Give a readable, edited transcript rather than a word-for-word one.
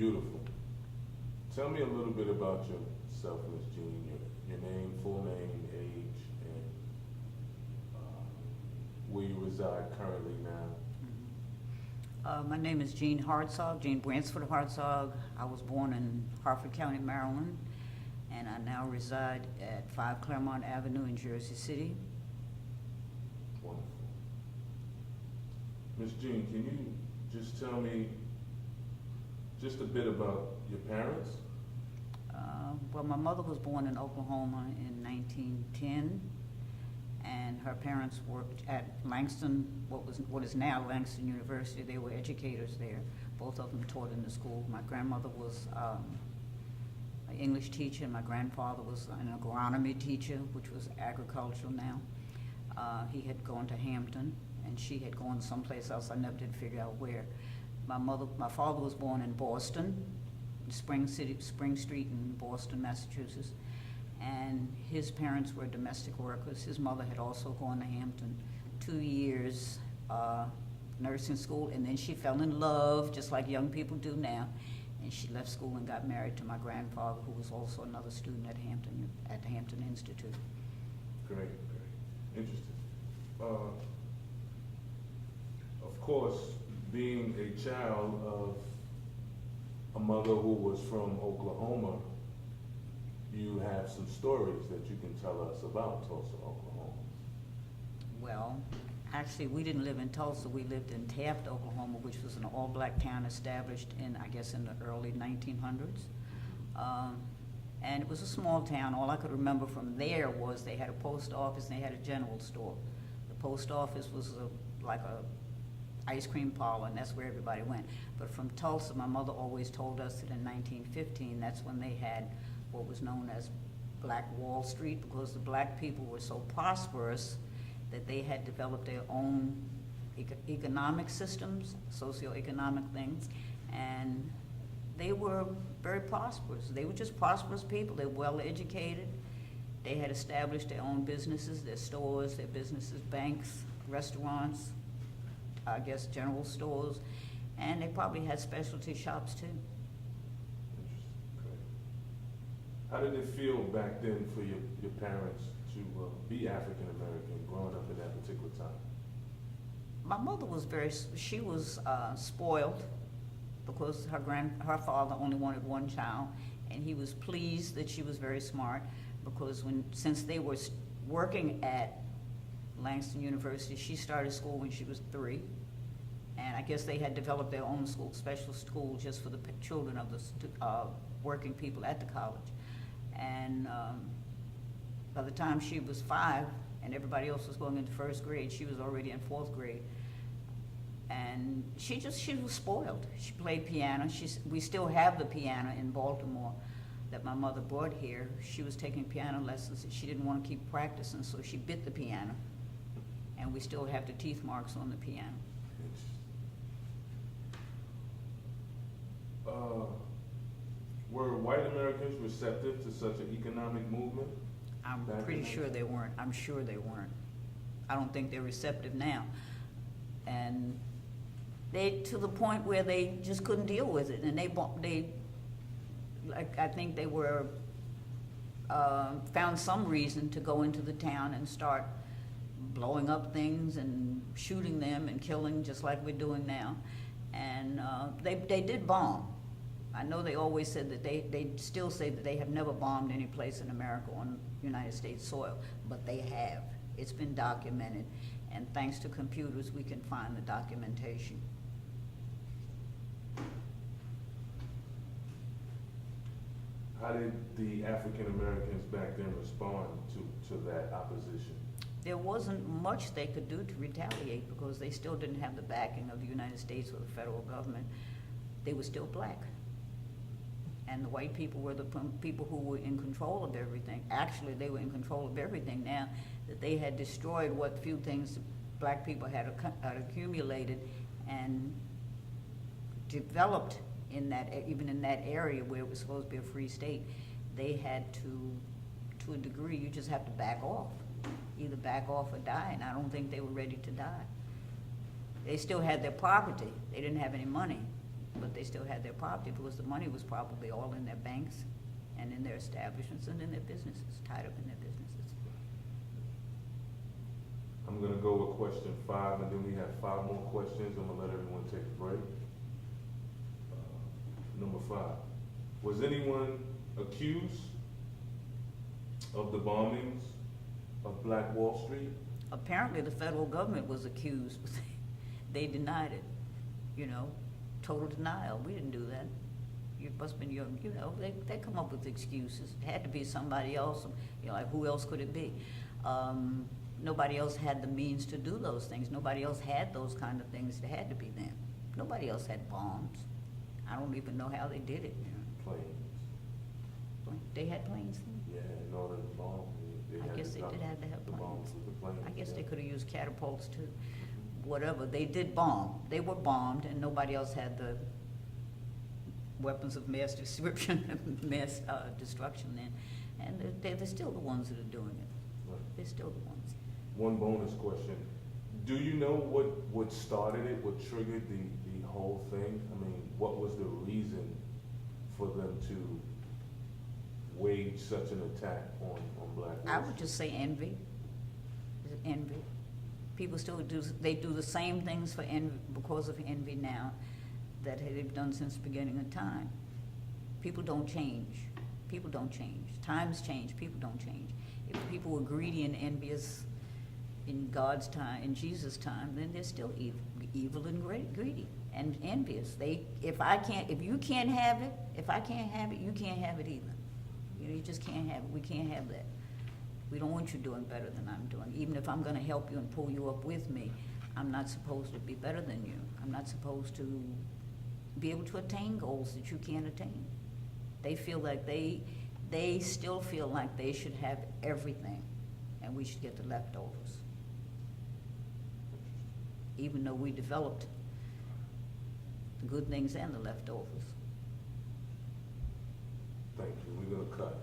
Beautiful. Tell me a little bit about yourself, Miss Jean, your name, full name, age, and where you reside currently now. My name is Jean Hartzog, Jean Bransford Hartzog. I was born in Harford County, Maryland, and I now reside at 5 Claremont Avenue in Jersey City. Wonderful. Miss Jean, can you just tell me just a bit about your parents? Well, my mother was born in Oklahoma in 1910, and her parents worked at Langston, what is now Langston University. They were educators there. Both of them taught in the school. My grandmother was an English teacher, and my grandfather was an agronomy teacher, which was agricultural now. He had gone to Hampton, and she had gone someplace else. I never did figure out where. My father was born in Boston, Spring Street in Boston, Massachusetts, and his parents were domestic workers. His mother had also gone to Hampton, 2 years nursing school, and then she fell in love, just like young people do now, and she left school and got married to my grandfather, who was also another student at the Hampton Institute. Great. Interesting. Of course, being a child of a mother who was from Oklahoma, you have some stories that you can tell us about Tulsa, Oklahoma. Well, actually, we didn't live in Tulsa. We lived in Taft, Oklahoma, which was an all-black town established in, I guess, in the early 1900s. And it was a small town. All I could remember from there was they had a post office and they had a general store. The post office was like a ice cream parlor, and that's where everybody went. But from Tulsa, my mother always told us that in 1915, that's when they had what was known as Black Wall Street, because the black people were so prosperous that they had developed their own economic systems, socioeconomic things, and they were very prosperous. They were just prosperous people. They were well educated. They had established their own businesses, their stores, their businesses, banks, restaurants, I guess general stores, and they probably had specialty shops too. Interesting. Great. How did it feel back then for your parents to be African American growing up at that particular time? My mother was she was spoiled because her father only wanted one child, and he was pleased that she was very smart because since they were working at Langston University, she started school when she was 3, and I guess they had developed their own school, special school, just for the children of the working people at the college. And by the time she was 5 and everybody else was going into 1st grade, she was already in 4th grade. And she was spoiled. She played piano. We still have the piano in Baltimore that my mother brought here. She was taking piano lessons and she didn't want to keep practicing, so she bit the piano. And we still have the teeth marks on the piano. Were white Americans receptive to such an economic movement? I'm pretty sure they weren't. I'm sure they weren't. I don't think they're receptive now. And to the point where they just couldn't deal with it. And I think they were, found some reason to go into the town and start blowing up things and shooting them and killing, just like we're doing now. And they did bomb. I know they always said that they still say that they have never bombed any place in America on United States soil, but they have. It's been documented, and thanks to computers, we can find the documentation. How did the African Americans back then respond to that opposition? There wasn't much they could do to retaliate because they still didn't have the backing of the United States or the federal government. They were still black. And the white people were the people who were in control of everything. Actually, they were in control of everything now that they had destroyed what few things black people had accumulated and developed in that, even in that area where it was supposed to be a free state. They had to a degree, you just have to back off. Either back off or die, and I don't think they were ready to die. They still had their property. They didn't have any money. but they still had their property because the money was probably all in their banks and in their establishments and in their businesses, tied up in their businesses. I'm gonna go with question 5, and then we have 5 more questions. I'm gonna let everyone take a break. Number 5, was anyone accused of the bombings of Black Wall Street? Apparently, the federal government was accused, but they denied it, you know, total denial. We didn't do that. You must have been young, you know, they come up with excuses. It had to be somebody else, you know, like who else could it be? Nobody else had the means to do those things. Nobody else had those kind of things. It had to be them. Nobody else had bombs. I don't even know how they did it, you know. Planes. They had planes then? Yeah, in order to bomb, they I had guess to they drop did have to have the bombs planes. with the planes. I guess yeah. they could have used catapults too. Whatever, they did bomb. They were bombed and nobody else had the weapons of mass destruction, mass destruction then. And they're still the ones that are doing it. Right. They're still the ones. One bonus question. Do you know what started it, what triggered the whole thing? I mean, what was the reason for them to wage such an attack on Black Wall I would just say envy. Envy. People still do, they do the same things for envy, because of envy now that they've done since the beginning of time. People don't change. People don't change. Times change, people don't change. If people were greedy and envious in God's time, in Jesus' time, then they're still evil and greedy and envious. If you can't have it, if I can't have it, you can't have it either. You know, you just can't have it. We can't have that. We don't want you doing better than I'm doing. Even if I'm gonna help you and pull you up with me, I'm not supposed to be better than you. I'm not supposed to be able to attain goals that you can't attain. They feel like they still feel like they should have everything, and we should get the leftovers. Even though we developed the good things and the leftovers. Thank you. We're gonna cut.